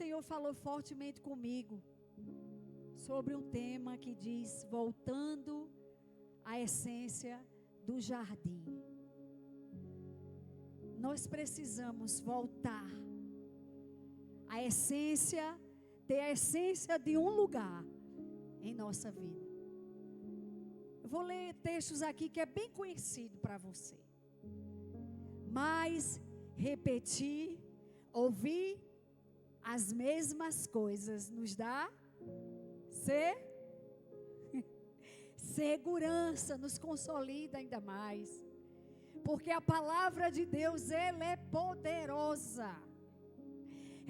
Senhor falou fortemente comigo sobre um tema que diz: voltando à essência do jardim. Nós precisamos voltar à essência, ter a essência de um lugar em nossa vida. Eu vou ler textos aqui que é bem conhecido para você. Mas repetir, ouvir as mesmas coisas nos dá segurança, nos consolida ainda mais. Porque a palavra de Deus, ela é poderosa.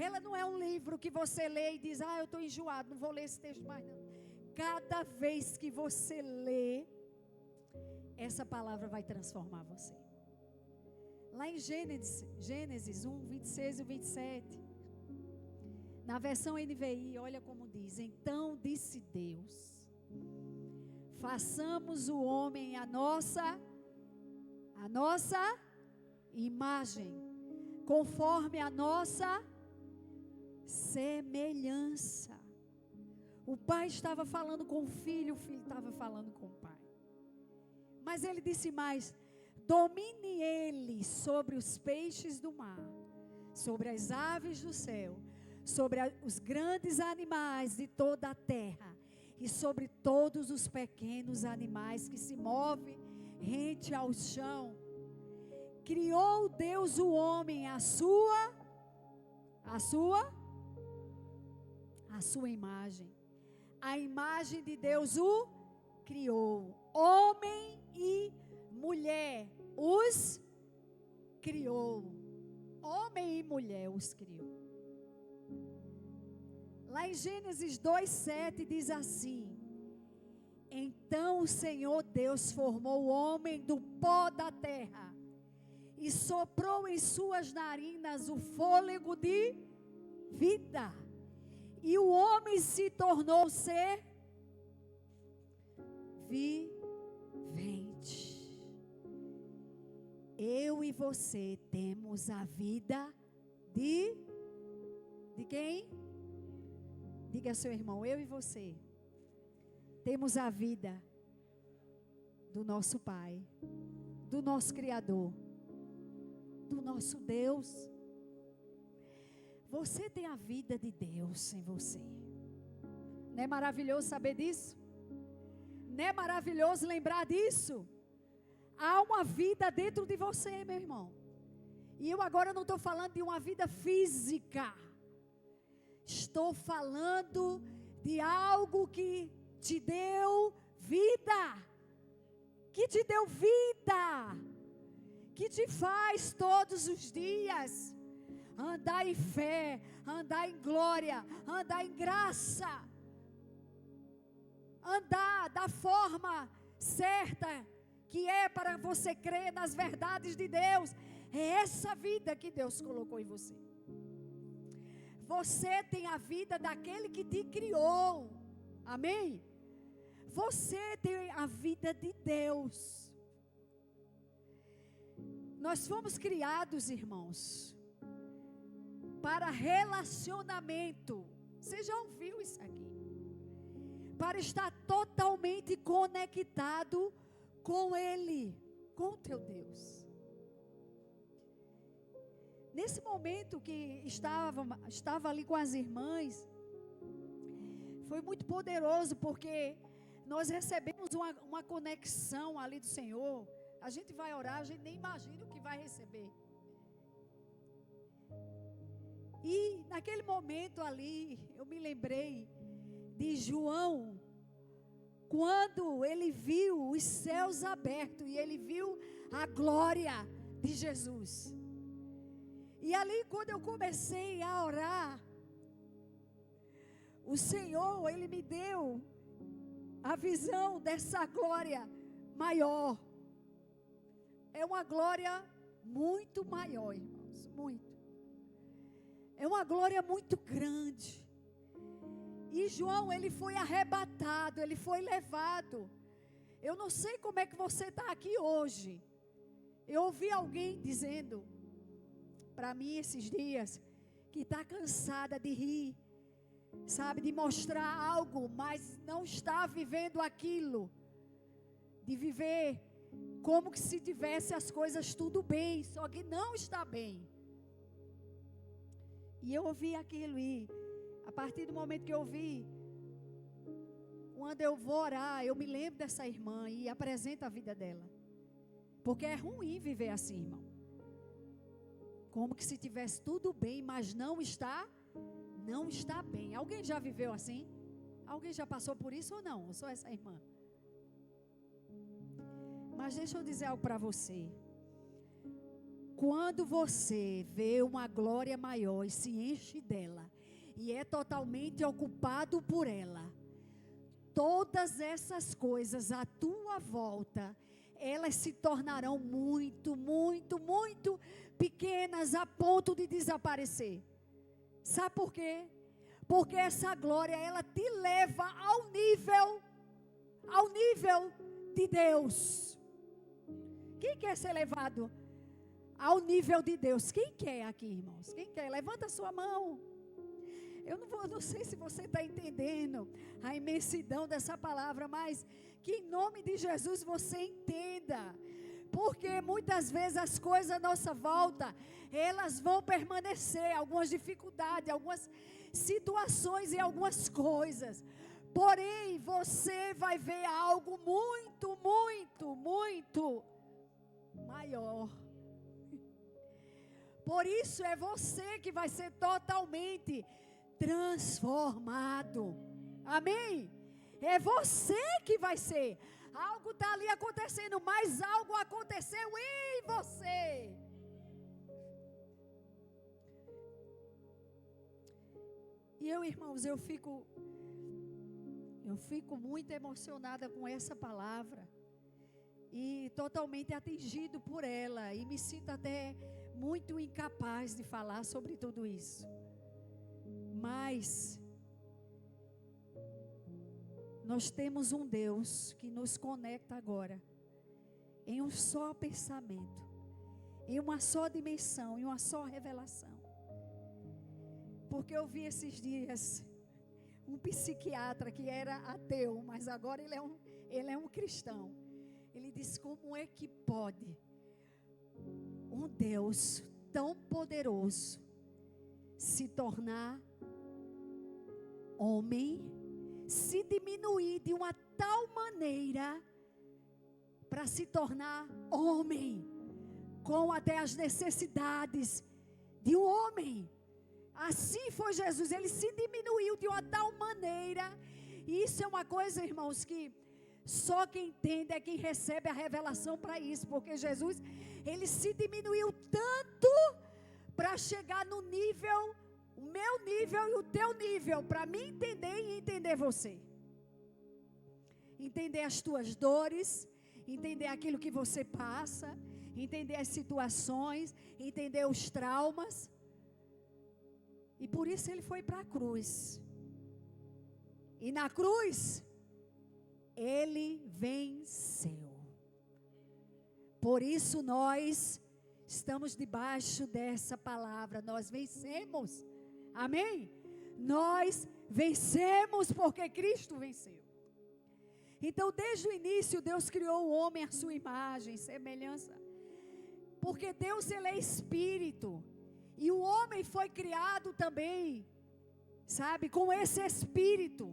Ela não é um livro que você lê e diz: eu estou enjoado, não vou ler esse texto mais não. Cada vez que você lê, essa palavra vai transformar você. Lá em Gênesis 1, 26 e 27, na versão NVI, olha como diz: então disse Deus, façamos o homem a nossa imagem, conforme a nossa semelhança. O pai estava falando com o filho estava falando com o pai. Mas ele disse mais: domine ele sobre os peixes do mar, sobre as aves do céu, sobre os grandes animais de toda a terra e sobre todos os pequenos animais que se movem rente ao chão. Criou Deus o homem à sua imagem. A imagem de Deus o criou. Homem e mulher os criou. Homem e mulher os criou. Lá em Gênesis 2:7 diz assim: então o Senhor Deus formou o homem do pó da terra e soprou em suas narinas o fôlego de vida, e o homem se tornou ser vivente. Eu e você temos a vida de quem? Diga ao seu irmão: eu e você temos a vida do nosso Pai, do nosso Criador, do nosso Deus. Você tem a vida de Deus em você. Não é maravilhoso saber disso? Não é maravilhoso lembrar disso? Há uma vida dentro de você, meu irmão. E eu agora não estou falando de uma vida física. Estou falando de algo que te deu vida. Que te deu vida. Que te faz todos os dias andar em fé, andar em glória, andar em graça. Andar da forma certa que é para você crer nas verdades de Deus. É essa vida que Deus colocou em você. Você tem a vida daquele que te criou. Amém? Você tem a vida de Deus. Nós fomos criados, irmãos, para relacionamento. Você já ouviu isso aqui? Para estar totalmente conectado com Ele, com o teu Deus. Nesse momento que estava ali com as irmãs, foi muito poderoso, porque nós recebemos uma conexão ali do Senhor. A gente vai orar, a gente nem imagina o que vai receber. E naquele momento ali, eu me lembrei de João, quando ele viu os céus abertos e ele viu a glória de Jesus. E ali, quando eu comecei a orar, o Senhor, Ele me deu a visão dessa glória maior. É uma glória muito maior, irmãos, muito. É uma glória muito grande. E João, ele foi arrebatado, ele foi levado. Eu não sei como é que você está aqui hoje. Eu ouvi alguém dizendo para mim esses dias que está cansada de rir, sabe, de mostrar algo, mas não está vivendo aquilo, de viver como que se tivesse as coisas tudo bem, só que não está bem. E eu ouvi aquilo, e a partir do momento que eu ouvi, quando eu vou orar, eu me lembro dessa irmã e apresento a vida dela. Porque é ruim viver assim, irmão. Como que se tivesse tudo bem, mas não está bem. Alguém já viveu assim? Alguém já passou por isso ou não? Eu sou essa irmã. Mas deixa eu dizer algo para você. Quando você vê uma glória maior e se enche dela, e é totalmente ocupado por ela, todas essas coisas à tua volta, elas se tornarão muito, muito, muito pequenas a ponto de desaparecer. Sabe por quê? Porque essa glória, ela te leva ao nível de Deus. Quem quer ser levado ao nível de Deus? Quem quer aqui, irmãos? Quem quer? Levanta a sua mão. Eu não sei se você está entendendo a imensidão dessa palavra, mas que em nome de Jesus você entenda. Porque muitas vezes as coisas à nossa volta, elas vão permanecer, algumas dificuldades, algumas situações e algumas coisas. Porém, você vai ver algo muito, muito, muito maior. Por isso é você que vai ser totalmente transformado. Amém? É você que vai ser. Algo está ali acontecendo, mas algo aconteceu em você. E eu, irmãos, eu fico muito emocionada com essa palavra. E totalmente atingido por ela. E me sinto até muito incapaz de falar sobre tudo isso. Mas nós temos um Deus que nos conecta agora em um só pensamento, em uma só dimensão, em uma só revelação. Porque eu vi esses dias um psiquiatra que era ateu, mas agora ele é um cristão. Ele disse: como é que pode um Deus tão poderoso se tornar homem, se diminuir de uma tal maneira para se tornar homem, com até as necessidades de um homem? Assim foi Jesus, ele se diminuiu de uma tal maneira. E isso é uma coisa, irmãos, que só quem entende é quem recebe a revelação para isso. Porque Jesus, ele se diminuiu tanto para chegar no nível, o meu nível e o teu nível, para me entender e entender você. Entender as tuas dores, entender aquilo que você passa, entender as situações, entender os traumas. E por isso ele foi para a cruz. E na cruz, ele venceu. Por isso nós estamos debaixo dessa palavra. Nós vencemos. Amém? Nós vencemos porque Cristo venceu. Então, desde o início, Deus criou o homem à sua imagem, semelhança. Porque Deus, ele é espírito. E o homem foi criado também, sabe, com esse espírito.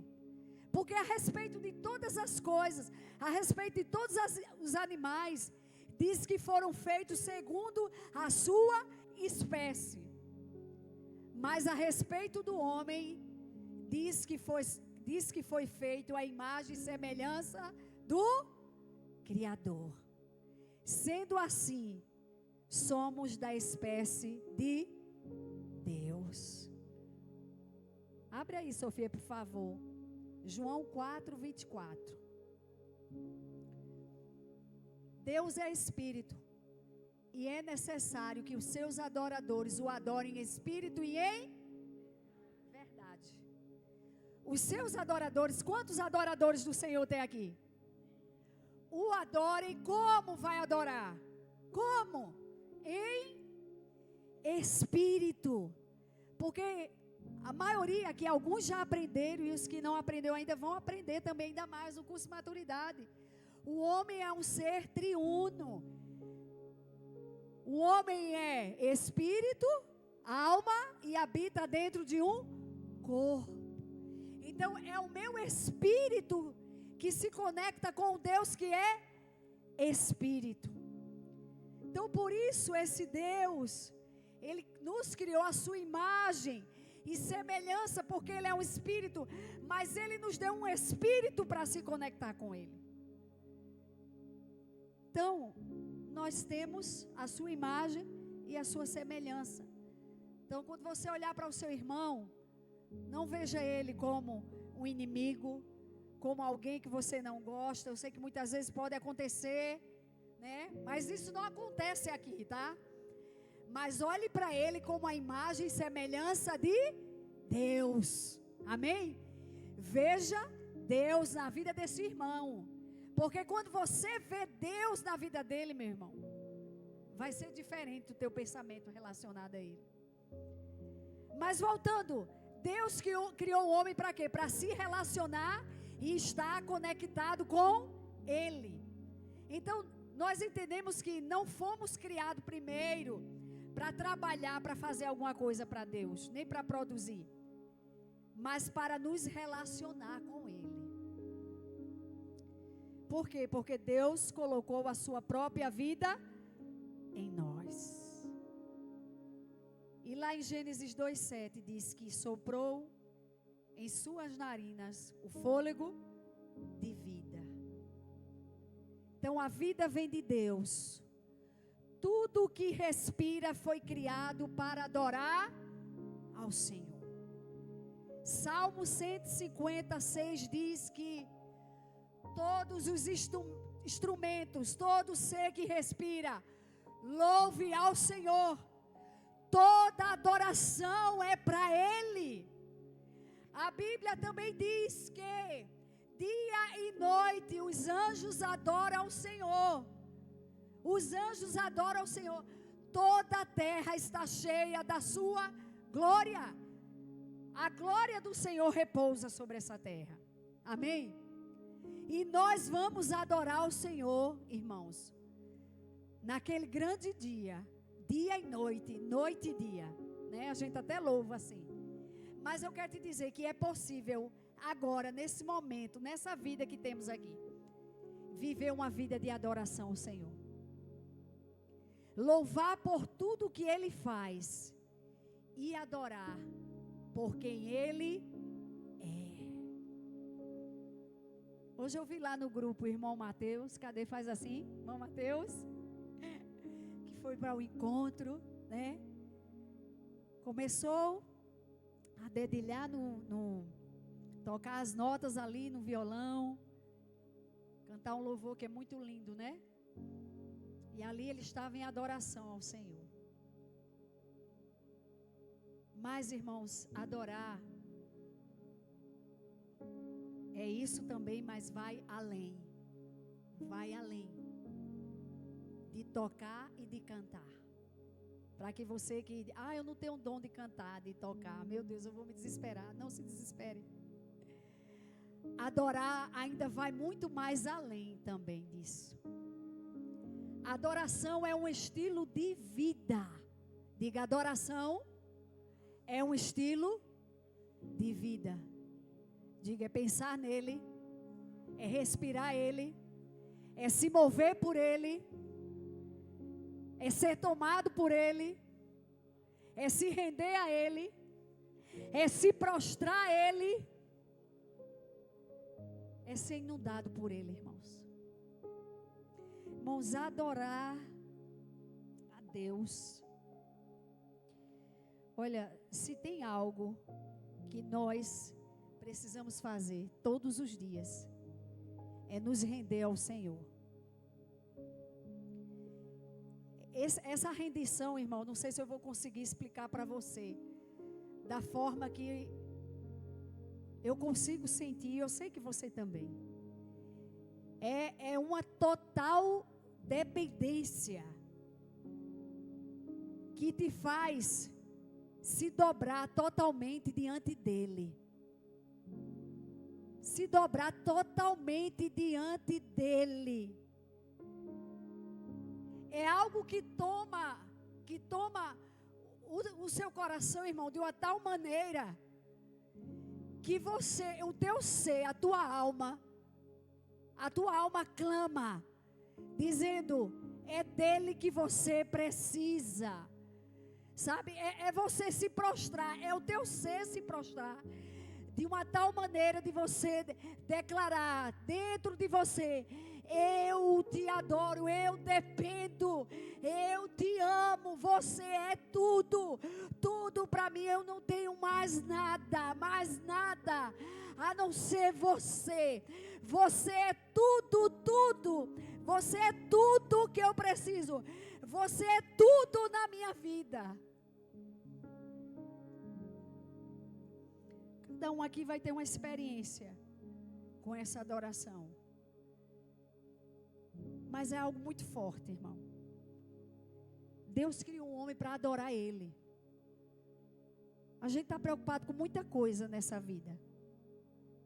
Porque a respeito de todas as coisas, a respeito de todos os animais, diz que foram feitos segundo a sua espécie. Mas a respeito do homem, diz que foi feito a imagem e semelhança do Criador. Sendo assim, somos da espécie de Deus. Abre aí, Sofia, por favor. João 4:24. Deus é espírito, e é necessário que os seus adoradores o adorem em espírito e em verdade. Os seus adoradores, quantos adoradores do Senhor tem aqui? O adorem. Como vai adorar? Como? Em espírito. Porque a maioria aqui, alguns já aprenderam, e os que não aprenderam ainda vão aprender também ainda mais no curso de maturidade. O homem é um ser triuno. O homem é espírito, alma e habita dentro de um corpo. Então é o meu espírito que se conecta com o Deus que é espírito. Então por isso esse Deus, Ele nos criou a sua imagem e semelhança, porque Ele é um espírito, mas Ele nos deu um espírito para se conectar com Ele. Então, nós temos a sua imagem e a sua semelhança. Então, quando você olhar para o seu irmão, não veja ele como um inimigo, como alguém que você não gosta. Eu sei que muitas vezes pode acontecer, né? Mas isso não acontece aqui, tá? Mas olhe para ele como a imagem e semelhança de Deus. Amém? Veja Deus na vida desse irmão. Porque quando você vê Deus na vida dele, meu irmão, vai ser diferente o teu pensamento relacionado a ele. Mas voltando, Deus criou o homem para quê? Para se relacionar e estar conectado com ele. Então, nós entendemos que não fomos criados primeiro para trabalhar, para fazer alguma coisa para Deus, nem para produzir, mas para nos relacionar com Ele. Por quê? Porque Deus colocou a sua própria vida em nós. E lá em Gênesis 2:7 diz que soprou em suas narinas o fôlego de vida. Então a vida vem de Deus. Tudo que respira foi criado para adorar ao Senhor. Salmo 156 diz que todos os instrumentos, todo ser que respira, louve ao Senhor. Toda adoração é para Ele. A Bíblia também diz que dia e noite os anjos adoram ao Senhor. Os anjos adoram ao Senhor. Toda a terra está cheia da sua glória. A glória do Senhor repousa sobre essa terra. Amém? E nós vamos adorar o Senhor, irmãos, naquele grande dia, dia e noite, noite e dia, né? A gente até louva assim. Mas eu quero te dizer que é possível agora, nesse momento, nessa vida que temos aqui, viver uma vida de adoração ao Senhor. Louvar por tudo que Ele faz e adorar por quem Ele é. Hoje eu vi lá no grupo o irmão Mateus. Cadê? Faz assim, irmão Mateus, que foi para o encontro, né? Começou a dedilhar tocar as notas ali no violão, cantar um louvor que é muito lindo, né? E ali ele estava em adoração ao Senhor. Mas, irmãos, adorar é isso também, mas vai além. Vai além de tocar e de cantar. Para que você que, eu não tenho dom de cantar, de tocar, meu Deus, eu vou me desesperar. Não se desespere. Adorar ainda vai muito mais além também disso. Adoração é um estilo de vida. Diga, adoração é um estilo de vida. Diga, é pensar nele, é respirar ele, é se mover por ele, é ser tomado por ele, é se render a ele, é se prostrar a ele, é ser inundado por ele, irmãos. Irmãos, adorar a Deus. Olha, se tem algo que nós precisamos fazer todos os dias, é nos render ao Senhor. Essa rendição, irmão, não sei se eu vou conseguir explicar para você da forma que eu consigo sentir, eu sei que você também. É uma total dependência que te faz se dobrar totalmente diante dele. Se dobrar totalmente diante dele. É algo que toma o seu coração, irmão, de uma tal maneira que você, o teu ser, a tua alma clama, dizendo, é dele que você precisa. Sabe, é você se prostrar, é o teu ser se prostrar, de uma tal maneira de você declarar dentro de você, eu te adoro, eu dependo, eu te amo, você é tudo, tudo para mim, eu não tenho mais nada, a não ser você. Você é tudo, tudo, você é tudo que eu preciso, você é tudo na minha vida. Cada um aqui vai ter uma experiência com essa adoração. Mas é algo muito forte, irmão. Deus criou um homem para adorar Ele. A gente está preocupado com muita coisa nessa vida.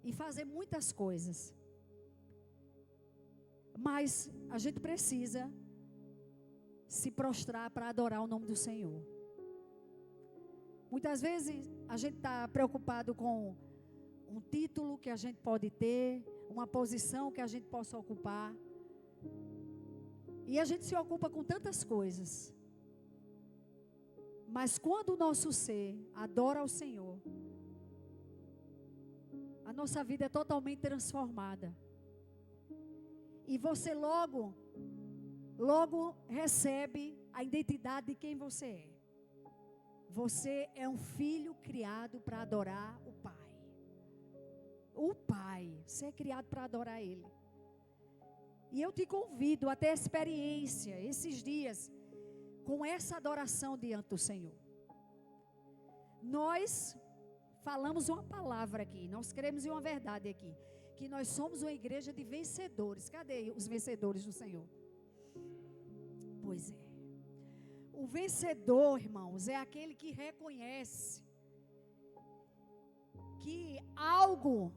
E fazer muitas coisas. Mas a gente precisa se prostrar para adorar o nome do Senhor. Muitas vezes a gente está preocupado com um título que a gente pode ter, uma posição que a gente possa ocupar. E a gente se ocupa com tantas coisas. Mas quando o nosso ser adora ao Senhor, a nossa vida é totalmente transformada. E você logo recebe a identidade de quem você é. Você é um filho criado para adorar o Pai. O Pai, você é criado para adorar Ele. E eu te convido a ter experiência esses dias com essa adoração diante do Senhor. Nós falamos uma palavra aqui, nós queremos uma verdade aqui, que nós somos uma igreja de vencedores. Cadê os vencedores do Senhor? Pois é. O vencedor, irmãos, é aquele que reconhece que algo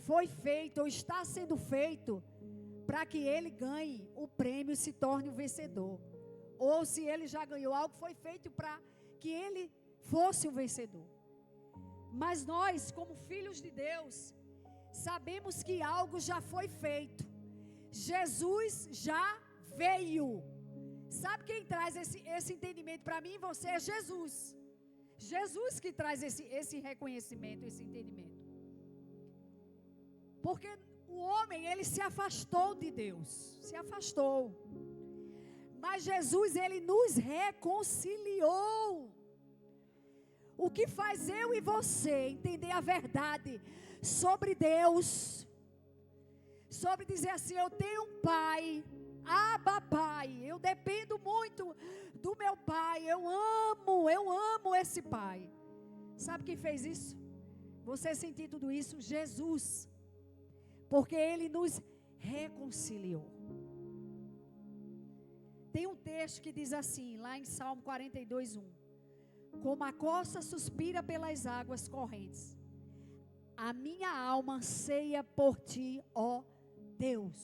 foi feito ou está sendo feito para que ele ganhe o prêmio e se torne o vencedor. Ou se ele já ganhou algo, foi feito para que ele fosse o vencedor. Mas nós, como filhos de Deus, sabemos que algo já foi feito. Jesus já veio. Sabe quem traz esse entendimento para mim e você? É Jesus. Jesus que traz esse reconhecimento, esse entendimento. Porque o homem, ele se afastou de Deus. Se afastou. Mas Jesus, ele nos reconciliou. O que faz eu e você entender a verdade sobre Deus, sobre dizer assim, eu tenho um pai, Abba Pai, eu dependo muito do meu pai, eu amo esse pai. Sabe quem fez isso? Você sentir tudo isso? Jesus. Porque ele nos reconciliou. Tem um texto que diz assim, lá em Salmo 42:1. Como a costa suspira pelas águas correntes, a minha alma anseia por ti, ó Deus.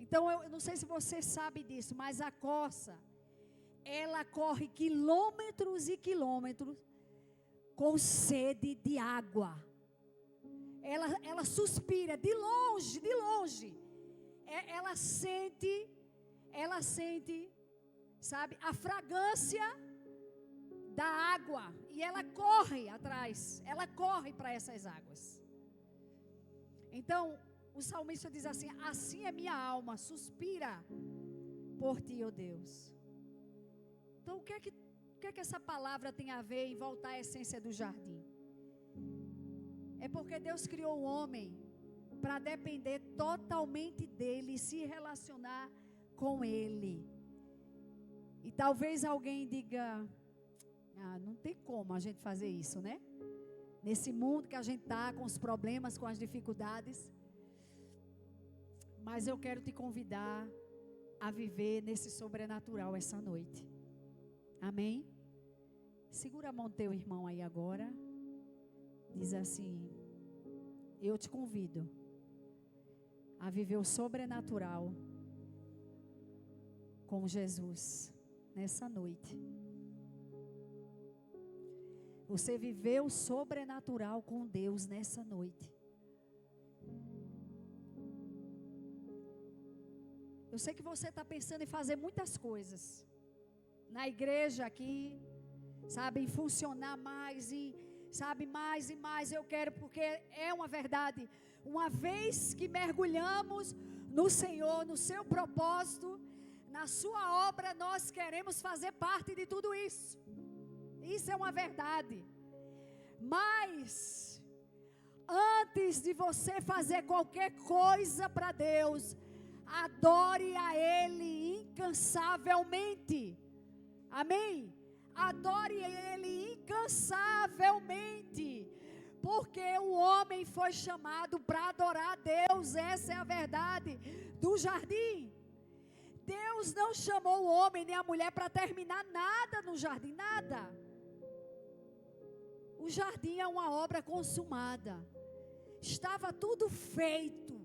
Então eu não sei se você sabe disso, mas a costa, ela corre quilômetros e quilômetros com sede de água. Ela suspira de longe. Ela sente, sabe, a fragrância da água. E ela corre atrás, ela corre para essas águas. Então, o salmista diz assim, assim é minha alma, suspira por ti, ó Deus. Então, o que é que essa palavra tem a ver em voltar à essência do jardim? É porque Deus criou o homem para depender totalmente dele e se relacionar com ele. E talvez alguém diga, não tem como a gente fazer isso, né? Nesse mundo que a gente está, com os problemas, com as dificuldades. Mas eu quero te convidar a viver nesse sobrenatural essa noite. Amém? Segura a mão do teu irmão aí agora. Diz assim: eu te convido a viver o sobrenatural com Jesus nessa noite. Você viveu o sobrenatural com Deus nessa noite. Eu sei que você está pensando em fazer muitas coisas na igreja aqui, sabe, em funcionar mais, e sabe, mais e mais eu quero, porque é uma verdade. Uma vez que mergulhamos no Senhor, no seu propósito, na sua obra, nós queremos fazer parte de tudo isso. Isso é uma verdade. Mas antes de você fazer qualquer coisa para Deus, adore a Ele incansavelmente. Amém? Adore Ele incansavelmente. Porque o homem foi chamado para adorar a Deus. Essa é a verdade do jardim. Deus não chamou o homem nem a mulher para terminar nada no jardim, nada. O jardim é uma obra consumada. Estava tudo feito.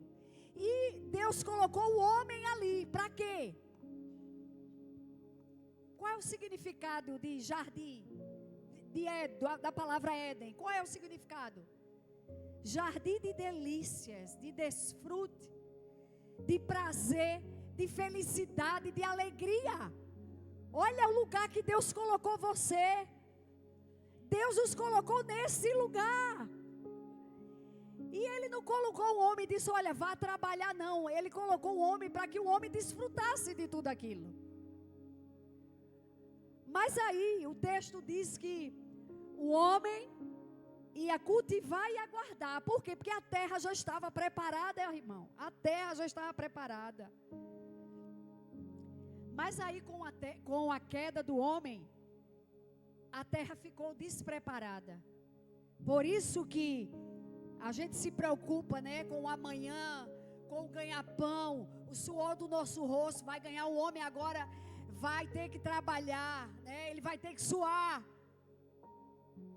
E Deus colocou o homem ali. Para quê? Qual é o significado de jardim? Da palavra Éden. Qual é o significado? Jardim de delícias, de desfrute, de prazer, de felicidade, de alegria. Olha o lugar que Deus colocou você. Deus os colocou nesse lugar. E Ele não colocou o homem e disse: olha, vá trabalhar, não. Ele colocou o homem para que o homem desfrutasse de tudo aquilo. Mas aí o texto diz que o homem ia cultivar e aguardar. Por quê? Porque a terra já estava preparada, irmão. A terra já estava preparada. Mas aí com a queda do homem, a terra ficou despreparada. Por isso que a gente se preocupa, né, com o amanhã, com o ganha-pão, o suor do nosso rosto. Vai ganhar, o homem agora vai ter que trabalhar, né, ele vai ter que suar.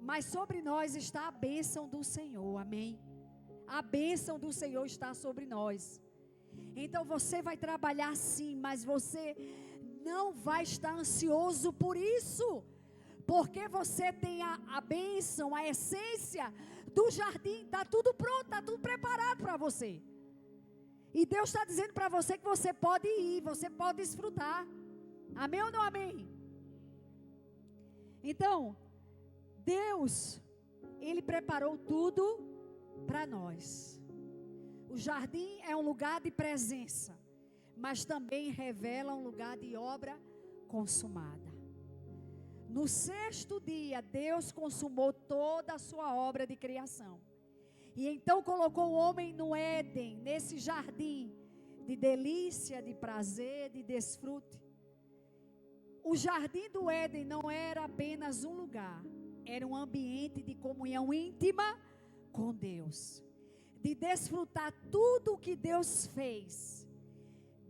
Mas sobre nós está a bênção do Senhor, amém? A bênção do Senhor está sobre nós. Então você vai trabalhar sim, mas você não vai estar ansioso por isso. Porque você tem a bênção, a essência do jardim. Está tudo pronto, está tudo preparado para você. E Deus está dizendo para você que você pode ir, você pode desfrutar. Amém ou não amém? Então, Deus, Ele preparou tudo para nós. O jardim é um lugar de presença, mas também revela um lugar de obra consumada. No sexto dia, Deus consumou toda a sua obra de criação. E então colocou o homem no Éden, nesse jardim de delícia, de prazer, de desfrute. O jardim do Éden não era apenas um lugar, era um ambiente de comunhão íntima com Deus, de desfrutar tudo o que Deus fez.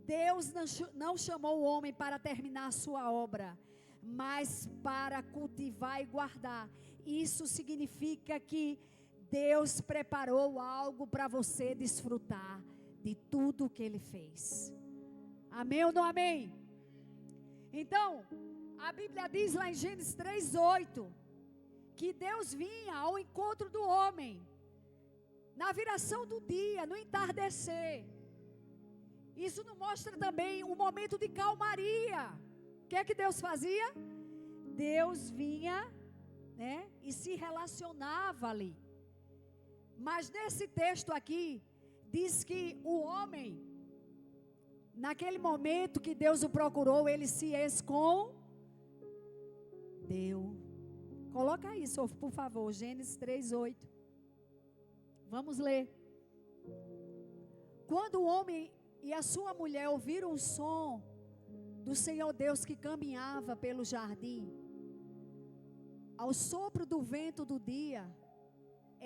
Deus não chamou o homem para terminar a sua obra, mas para cultivar e guardar. Isso significa que Deus preparou algo para você desfrutar de tudo o que Ele fez. Amém ou não amém? Então, a Bíblia diz lá em Gênesis 3:8, que Deus vinha ao encontro do homem, na viração do dia, no entardecer. Isso não mostra também um momento de calmaria. O que é que Deus fazia? Deus vinha, né, e se relacionava ali. Mas nesse texto aqui, diz que o homem, naquele momento que Deus o procurou, ele se escondeu. Coloca aí, Sofia, por favor, Gênesis 3:8. Vamos ler. Quando o homem e a sua mulher ouviram o som do Senhor Deus que caminhava pelo jardim, ao sopro do vento do dia,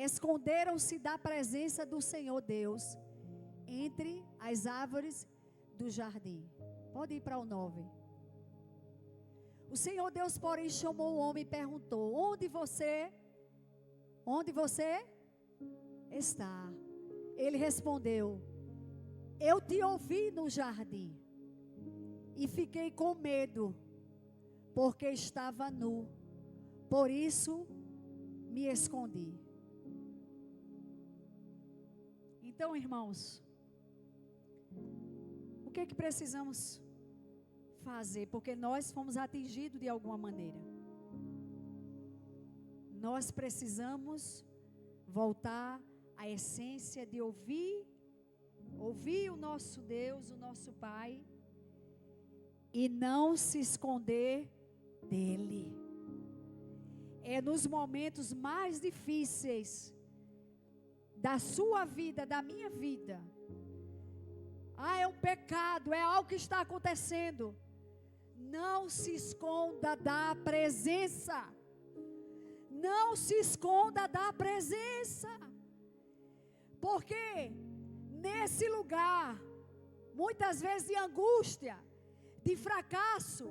esconderam-se da presença do Senhor Deus entre as árvores do jardim. Pode ir para o 9. O Senhor Deus, porém, chamou o homem e perguntou: onde você está? Ele respondeu: eu te ouvi no jardim e fiquei com medo, porque estava nu, por isso me escondi. Então, irmãos, o que é que precisamos fazer? Porque nós fomos atingidos de alguma maneira. Nós precisamos voltar à essência de ouvir o nosso Deus, o nosso Pai, e não se esconder dele. É nos momentos mais difíceis da sua vida, da minha vida. É um pecado, é algo que está acontecendo. Não se esconda da presença. Não se esconda da presença. Porque nesse lugar, muitas vezes de angústia, de fracasso,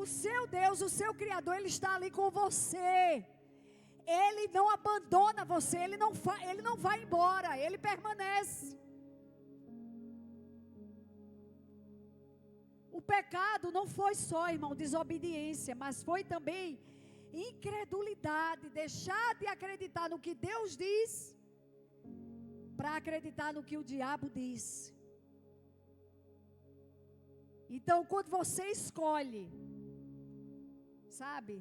o seu Deus, o seu Criador, Ele está ali com você. Ele não abandona você, Ele não vai embora, Ele permanece. O pecado não foi só, irmão, desobediência, mas foi também incredulidade, deixar de acreditar no que Deus diz, para acreditar no que o diabo diz. Então, quando você escolhe, sabe,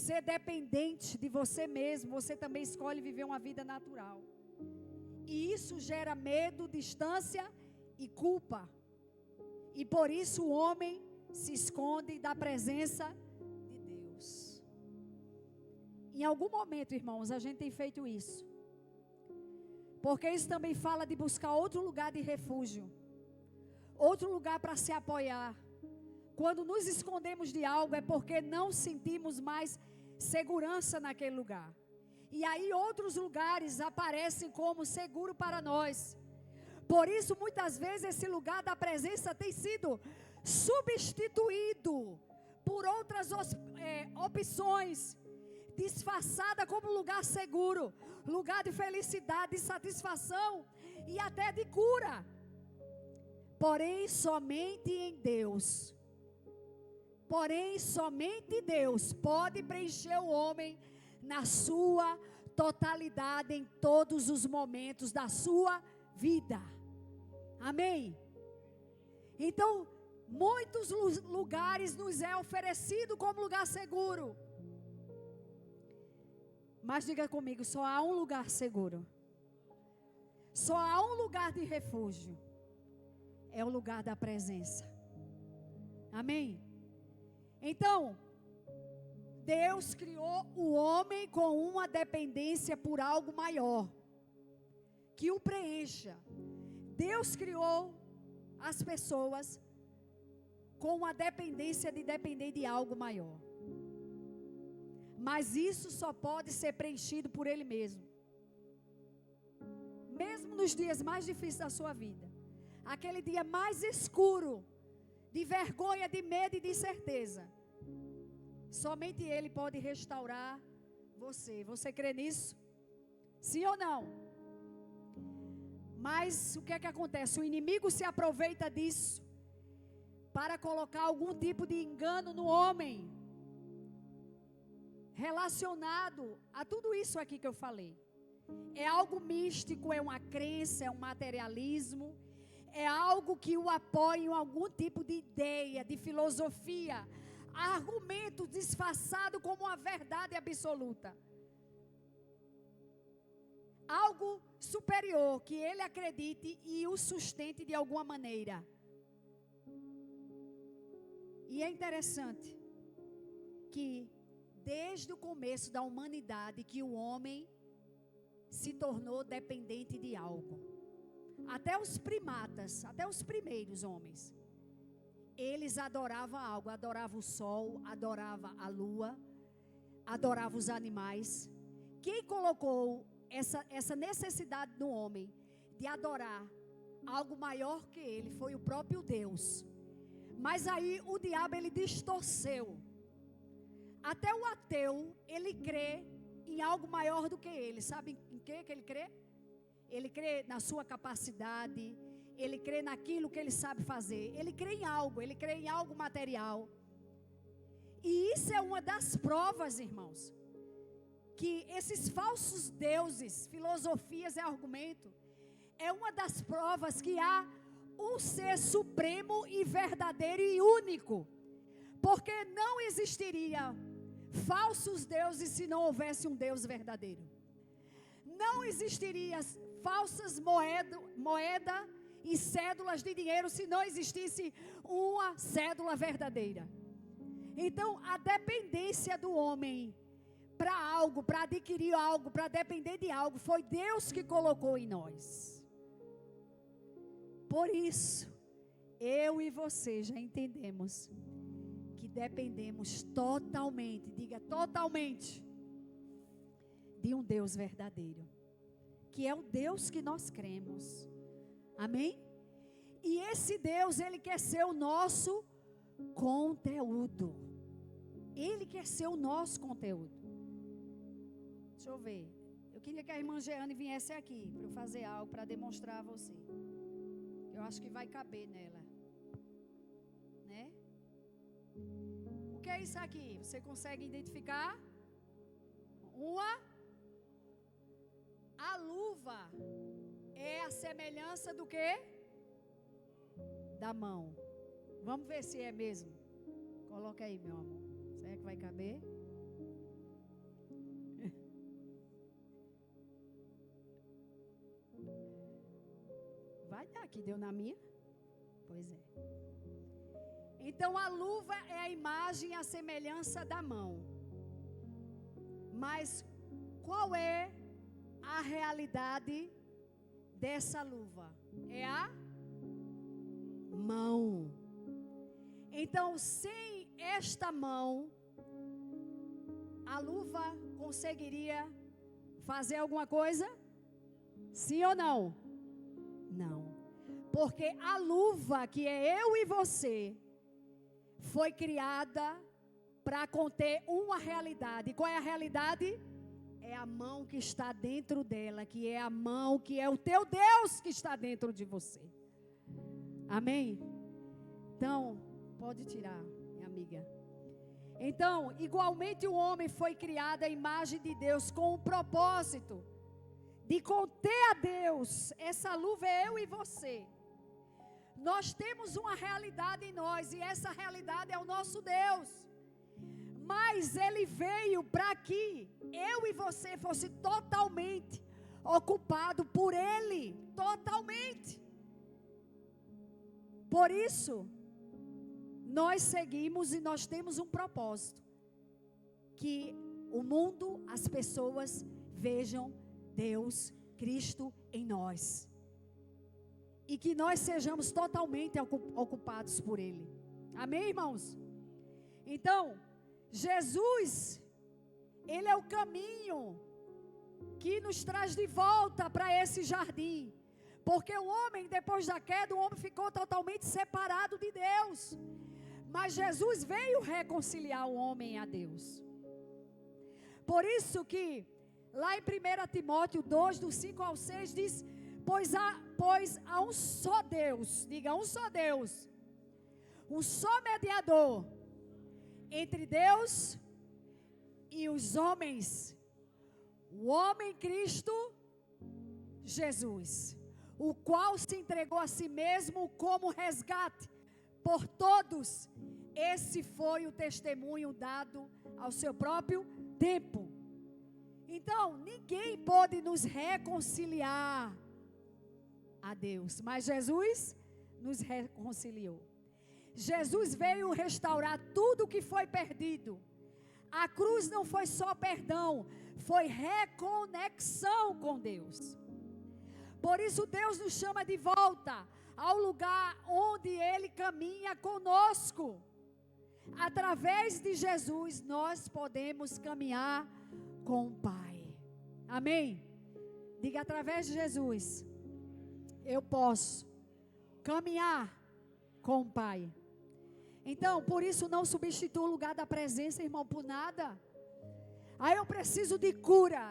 ser dependente de você mesmo, você também escolhe viver uma vida natural. E isso gera medo, distância e culpa. E por isso o homem se esconde da presença de Deus. Em algum momento, irmãos, a gente tem feito isso. Porque isso também fala de buscar outro lugar de refúgio, outro lugar para se apoiar. Quando nos escondemos de algo é porque não sentimos mais segurança naquele lugar. E aí outros lugares aparecem como seguro para nós. Por isso muitas vezes esse lugar da presença tem sido substituído por outras opções, disfarçada como lugar seguro, lugar de felicidade, de satisfação e até de cura. Porém somente Deus pode preencher o homem na sua totalidade, em todos os momentos da sua vida. Amém? Então, muitos lugares nos é oferecido como lugar seguro. Mas diga comigo, só há um lugar seguro. Só há um lugar de refúgio. É o lugar da presença. Amém? Então, Deus criou o homem com uma dependência por algo maior, que o preencha. Deus criou as pessoas com uma dependência de depender de algo maior. Mas isso só pode ser preenchido por Ele mesmo. Mesmo nos dias mais difíceis da sua vida, aquele dia mais escuro, de vergonha, de medo e de incerteza, somente Ele pode restaurar você. Você crê nisso? Sim ou não? Mas o que é que acontece? O inimigo se aproveita disso para colocar algum tipo de engano no homem, relacionado a tudo isso aqui que eu falei. É algo místico, é uma crença, é um materialismo, é algo que o apoia em algum tipo de ideia, de filosofia, argumento disfarçado como uma verdade absoluta. Algo superior que ele acredite e o sustente de alguma maneira. E é interessante que desde o começo da humanidade que o homem se tornou dependente de algo. Até os primatas, até os primeiros homens, eles adoravam algo, adoravam o sol, adoravam a lua, adoravam os animais. Quem colocou essa necessidade no homem de adorar algo maior que ele foi o próprio Deus. Mas aí o diabo, ele distorceu. Até o ateu, ele crê em algo maior do que ele. Sabe em que ele crê? Ele crê na sua capacidade, ele crê naquilo que ele sabe fazer. Ele crê em algo, ele crê em algo material. E isso é uma das provas, irmãos, que esses falsos deuses, filosofias e argumento, é uma das provas que há um ser supremo e verdadeiro e único. Porque não existiria falsos deuses se não houvesse um Deus verdadeiro. Não existiria falsas moeda e cédulas de dinheiro se não existisse uma cédula verdadeira. Então, a dependência do homem para algo, para adquirir algo, para depender de algo, foi Deus que colocou em nós. Por isso, eu e você já entendemos que dependemos totalmente, diga totalmente, de um Deus verdadeiro, que é o Deus que nós cremos. Amém? E esse Deus, ele quer ser o nosso conteúdo. Ele quer ser o nosso conteúdo. Deixa eu ver. Eu queria que a irmã Jeane viesse aqui para eu fazer algo para demonstrar a você. Eu acho que vai caber nela. Né? O que é isso aqui? Você consegue identificar? A luva é a semelhança do quê? Da mão. Vamos ver se é mesmo. Coloca aí, meu amor. Será que vai caber? Vai dar, que deu na minha? Pois é. Então a luva é a imagem e a semelhança da mão. Mas qual é a realidade dessa luva? É a mão. Então, sem esta mão, a luva conseguiria fazer alguma coisa? Sim ou não? Não. Porque a luva, que é eu e você, foi criada para conter uma realidade. Qual é a realidade? É a mão que está dentro dela, que é a mão, que é o teu Deus que está dentro de você. Amém? Então, pode tirar, minha amiga. Então, igualmente o homem foi criado à imagem de Deus com o propósito de conter a Deus. Essa luva é eu e você. Nós temos uma realidade em nós e essa realidade é o nosso Deus. Mas Ele veio para que eu e você fosse totalmente ocupado por Ele, totalmente. Por isso, nós seguimos e nós temos um propósito, que o mundo, as pessoas vejam Deus, Cristo em nós. E que nós sejamos totalmente ocupados por Ele. Amém, irmãos? Então, Jesus, Ele é o caminho que nos traz de volta para esse jardim. Porque o homem, depois da queda, o homem ficou totalmente separado de Deus. Mas Jesus veio reconciliar o homem a Deus. Por isso que, lá em 1 Timóteo 2, do 5 ao 6, diz: Pois há um só Deus, diga um só Deus, um só mediador entre Deus e os homens, o homem Cristo Jesus, o qual se entregou a si mesmo como resgate por todos. Esse foi o testemunho dado ao seu próprio tempo. Então, ninguém pode nos reconciliar a Deus, mas Jesus nos reconciliou. Jesus veio restaurar tudo que foi perdido. A cruz não foi só perdão, foi reconexão com Deus. Por isso Deus nos chama de volta ao lugar onde Ele caminha conosco. Através de Jesus nós podemos caminhar com o Pai. Amém? Diga: através de Jesus eu posso caminhar com o Pai. Então, por isso não substitua o lugar da presença, irmão, por nada. Aí eu preciso de cura.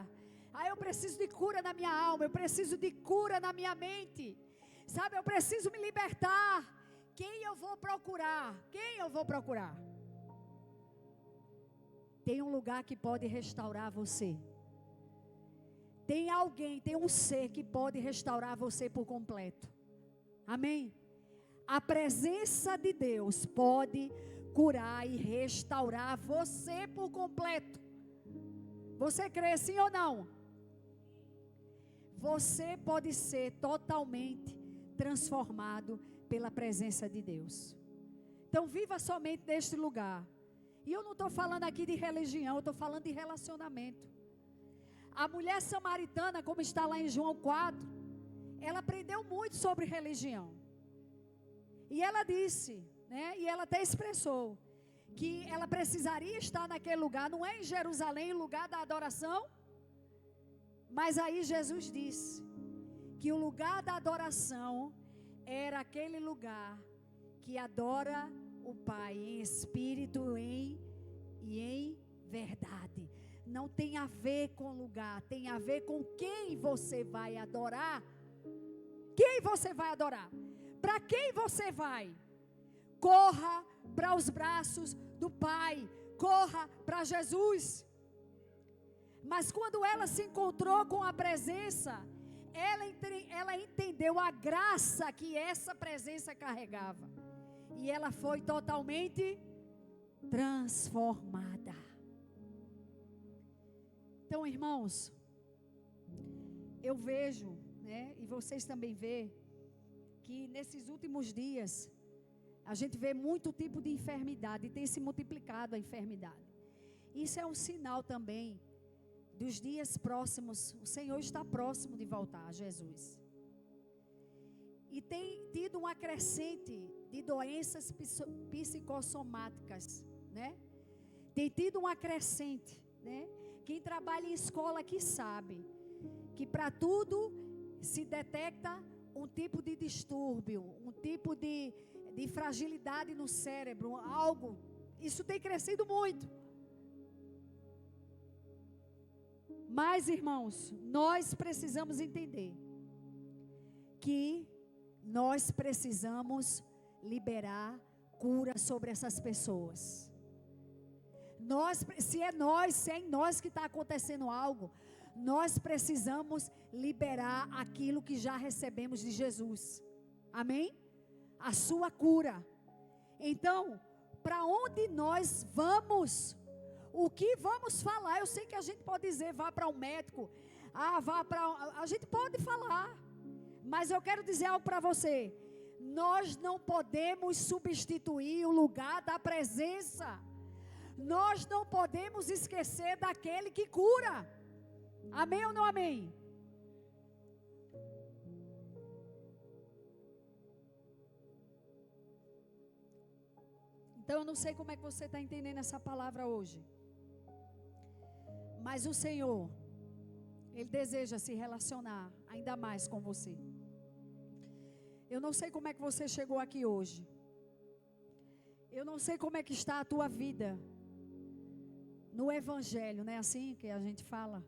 Aí eu preciso de cura na minha alma. Eu preciso de cura na minha mente. Sabe, eu preciso me libertar. Quem eu vou procurar? Quem eu vou procurar? Tem um lugar que pode restaurar você. Tem alguém, tem um ser que pode restaurar você por completo. Amém? A presença de Deus pode curar e restaurar você por completo. Você crê sim ou não? Você pode ser totalmente transformado pela presença de Deus. Então viva somente neste lugar. E eu não estou falando aqui de religião, eu estou falando de relacionamento. A mulher samaritana, como está lá em João 4, ela aprendeu muito sobre religião. E ela disse, né, e ela até expressou, que ela precisaria estar naquele lugar, não é em Jerusalém, o lugar da adoração. Mas aí Jesus disse que o lugar da adoração era aquele lugar que adora o Pai em espírito e em verdade. Não tem a ver com lugar, tem a ver com quem você vai adorar. Quem você vai adorar? Para quem você vai? Corra para os braços do Pai, corra para Jesus. Mas quando ela se encontrou com a presença, ela entendeu a graça que essa presença carregava. E ela foi totalmente transformada. Então, irmãos, eu vejo, né, e vocês também veem, que nesses últimos dias, a gente vê muito tipo de enfermidade, e tem se multiplicado a enfermidade. Isso é um sinal também dos dias próximos. O Senhor está próximo de voltar, Jesus. E tem tido uma crescente de doenças psicossomáticas, né? Tem tido uma crescente, né? Quem trabalha em escola aqui sabe que para tudo se detecta um tipo de distúrbio, um tipo de fragilidade no cérebro, algo. Isso tem crescido muito. Mas, irmãos, nós precisamos entender que nós precisamos liberar cura sobre essas pessoas. Se é em nós que está acontecendo algo, nós precisamos liberar aquilo que já recebemos de Jesus. Amém? A sua cura. Então, para onde nós vamos? O que vamos falar? Eu sei que a gente pode dizer, vá para um médico. A gente pode falar. Mas eu quero dizer algo para você. Nós não podemos substituir o lugar da presença. Nós não podemos esquecer daquele que cura. Amém ou não amém? Então eu não sei como é que você está entendendo essa palavra hoje. Mas o Senhor, Ele deseja se relacionar ainda mais com você. Eu não sei como é que você chegou aqui hoje. Eu não sei como é que está a tua vida no Evangelho, não é assim que a gente fala?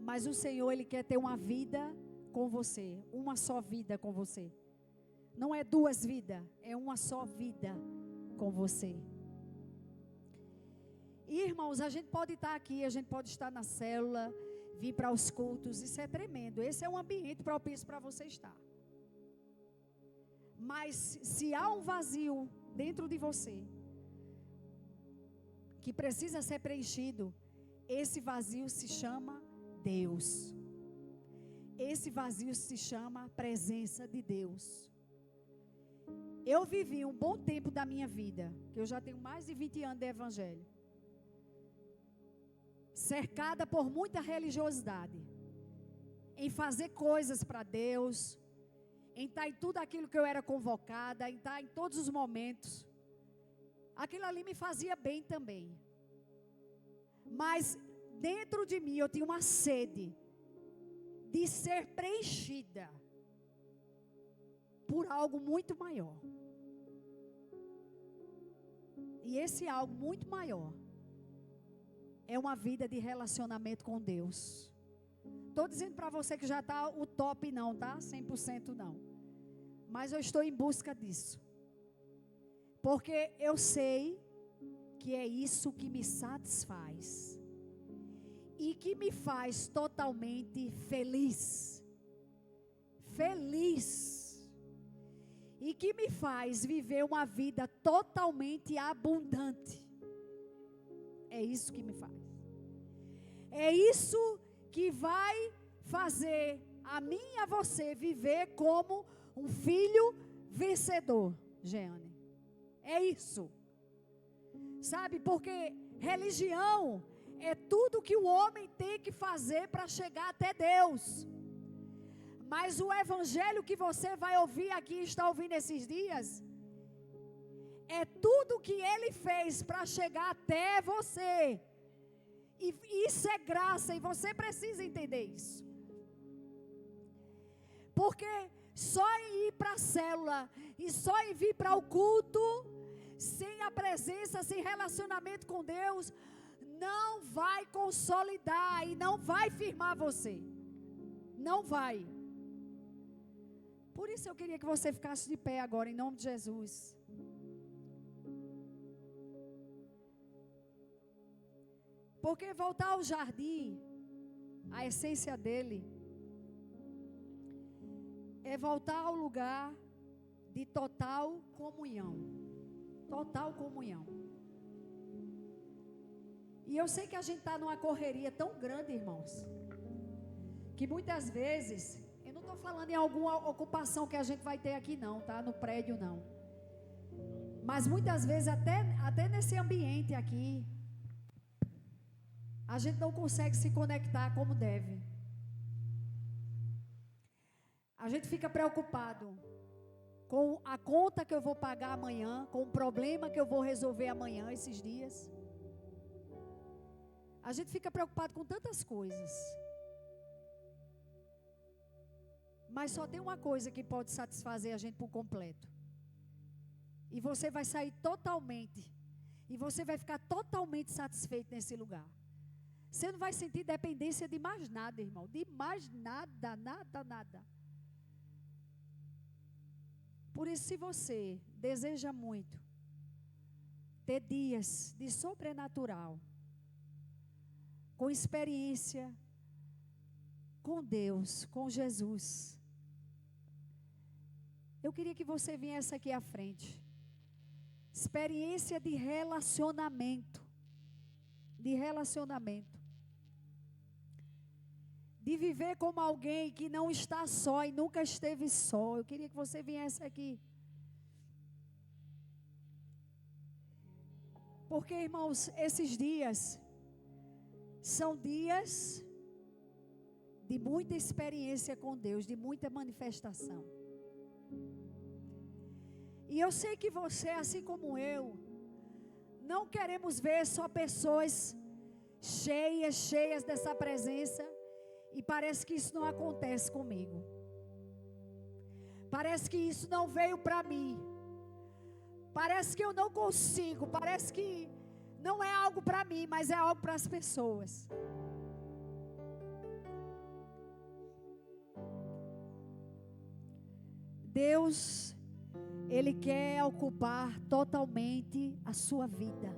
Mas o Senhor, Ele quer ter uma vida com você, uma só vida com você. Não é duas vidas, é uma só vida com você. E, irmãos, a gente pode estar aqui, a gente pode estar na célula, vir para os cultos, isso é tremendo. Esse é um ambiente propício para você estar. Mas se há um vazio dentro de você, que precisa ser preenchido, esse vazio se chama Deus. Esse vazio se chama presença de Deus. Eu vivi um bom tempo da minha vida, que eu já tenho mais de 20 anos de evangelho, cercada por muita religiosidade, em fazer coisas para Deus, em estar em tudo aquilo que eu era convocada, em estar em todos os momentos. Aquilo ali me fazia bem também. Mas dentro de mim eu tinha uma sede de ser preenchida por algo muito maior. E esse algo muito maior é uma vida de relacionamento com Deus. Estou dizendo para você que já está o top não, tá? 100% não. Mas eu estou em busca disso. Porque eu sei que é isso que me satisfaz. E que me faz totalmente feliz. Feliz. E que me faz viver uma vida totalmente abundante. É isso que me faz. É isso que vai fazer a mim e a você viver como um filho vencedor, Jeane. É isso. Sabe, porque religião é tudo que o homem tem que fazer para chegar até Deus. Mas o evangelho que você vai ouvir aqui, está ouvindo esses dias, é tudo que ele fez para chegar até você. E isso é graça, e você precisa entender isso. Porque só em ir para a célula, e só em vir para o culto, sem a presença, sem relacionamento com Deus, não vai consolidar e não vai firmar você. Não vai. Por isso eu queria que você ficasse de pé agora, em nome de Jesus. Porque voltar ao jardim, a essência dele, é voltar ao lugar de total comunhão. Total comunhão. E eu sei que a gente está numa correria tão grande, irmãos, que muitas vezes, eu não estou falando em alguma ocupação que a gente vai ter aqui não, tá? No prédio não. Mas muitas vezes, até nesse ambiente aqui, a gente não consegue se conectar como deve. A gente fica preocupado com a conta que eu vou pagar amanhã, com o problema que eu vou resolver amanhã, esses dias. A gente fica preocupado com tantas coisas. Mas só tem uma coisa que pode satisfazer a gente por completo. E você vai sair totalmente, e você vai ficar totalmente satisfeito nesse lugar. Você não vai sentir dependência de mais nada, irmão. De mais nada, nada, nada. Por isso, se você deseja muito ter dias de sobrenatural, com experiência com Deus, com Jesus, eu queria que você viesse aqui à frente. Experiência de relacionamento. De relacionamento. De viver como alguém que não está só e nunca esteve só. Eu queria que você viesse aqui. Porque, irmãos, esses dias são dias de muita experiência com Deus, de muita manifestação. E eu sei que você, assim como eu, não queremos ver só pessoas cheias dessa presença. E parece que isso não acontece comigo. Parece que isso não veio para mim. Parece que eu não consigo. Parece que não é algo para mim, mas é algo para as pessoas. Deus, Ele quer ocupar totalmente a sua vida.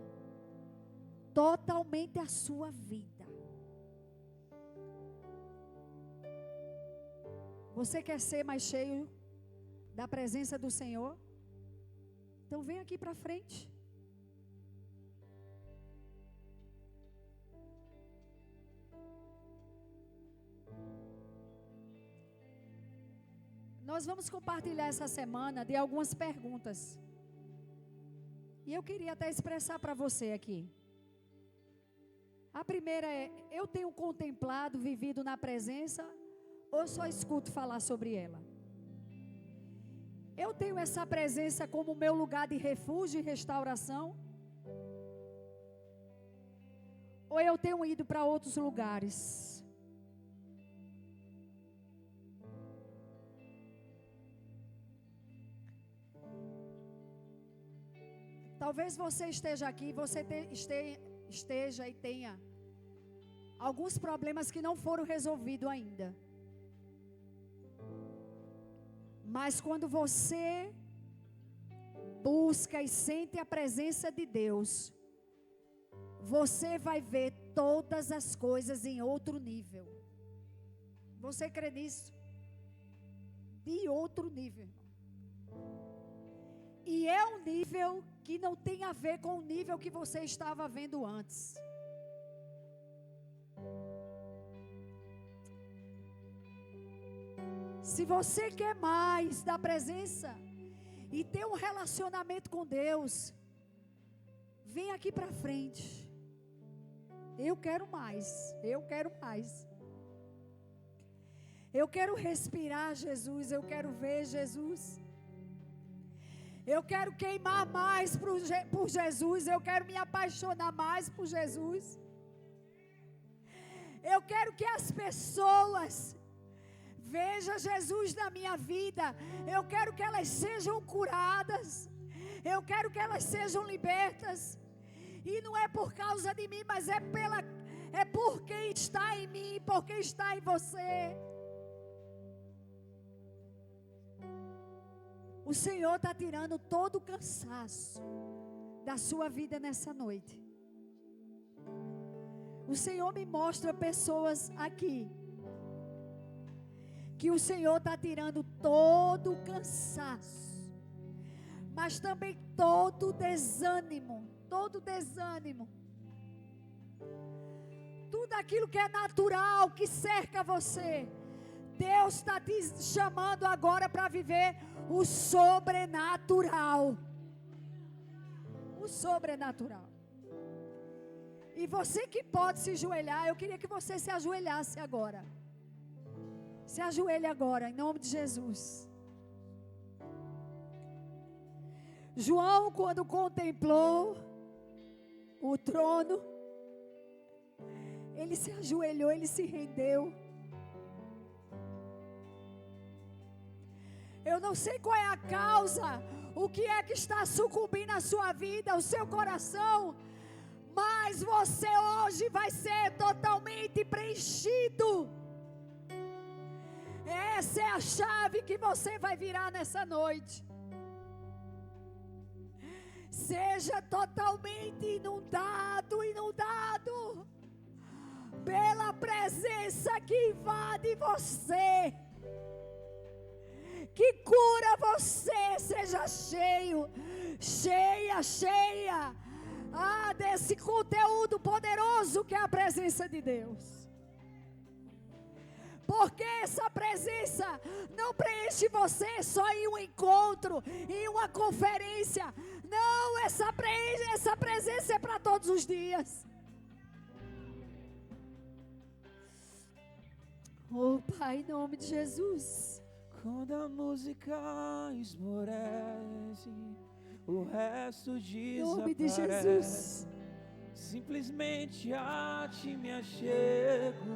Totalmente a sua vida. Você quer ser mais cheio da presença do Senhor? Então vem aqui para frente. Nós vamos compartilhar essa semana de algumas perguntas. E eu queria até expressar para você aqui. A primeira é: eu tenho contemplado, vivido na presença, ou só escuto falar sobre ela? Eu tenho essa presença como meu lugar de refúgio e restauração? Ou eu tenho ido para outros lugares? Talvez você esteja aqui, esteja e tenha alguns problemas que não foram resolvidos ainda. Mas quando você busca e sente a presença de Deus, você vai ver todas as coisas em outro nível. Você crê nisso? De outro nível. E é um nível que não tem a ver com o nível que você estava vendo antes. Se você quer mais da presença e ter um relacionamento com Deus, vem aqui para frente. Eu quero mais, eu quero mais. Eu quero respirar Jesus, eu quero ver Jesus. Eu quero queimar mais por Jesus, eu quero me apaixonar mais por Jesus. Eu quero que as pessoas vejam Jesus na minha vida. Eu quero que elas sejam curadas. Eu quero que elas sejam libertas. E não é por causa de mim, mas é por quem está em mim, por quem está em você. O Senhor está tirando todo o cansaço da sua vida nessa noite. O Senhor me mostra pessoas aqui que o Senhor está tirando todo o cansaço, mas também todo o desânimo, tudo aquilo que é natural, que cerca você. Deus está te chamando agora para viver o sobrenatural. O sobrenatural. E você que pode se ajoelhar, eu queria que você se ajoelhasse agora. Se ajoelhe agora, em nome de Jesus. João, quando contemplou o trono, ele se ajoelhou, ele se rendeu. Eu não sei qual é a causa, o que é que está sucumbindo a sua vida, o seu coração, mas você hoje vai ser totalmente preenchido. Essa é a chave que você vai virar nessa noite. Seja totalmente inundado pela presença que invade você, que cura você. Seja cheio, cheia desse conteúdo poderoso que é a presença de Deus. Porque essa presença não preenche você só em um encontro, em uma conferência. Não, essa presença é para todos os dias. Oh Pai, em nome de Jesus. Quando a música esmorece, o resto desaparece. Em nome de Jesus. Simplesmente a ti me achego.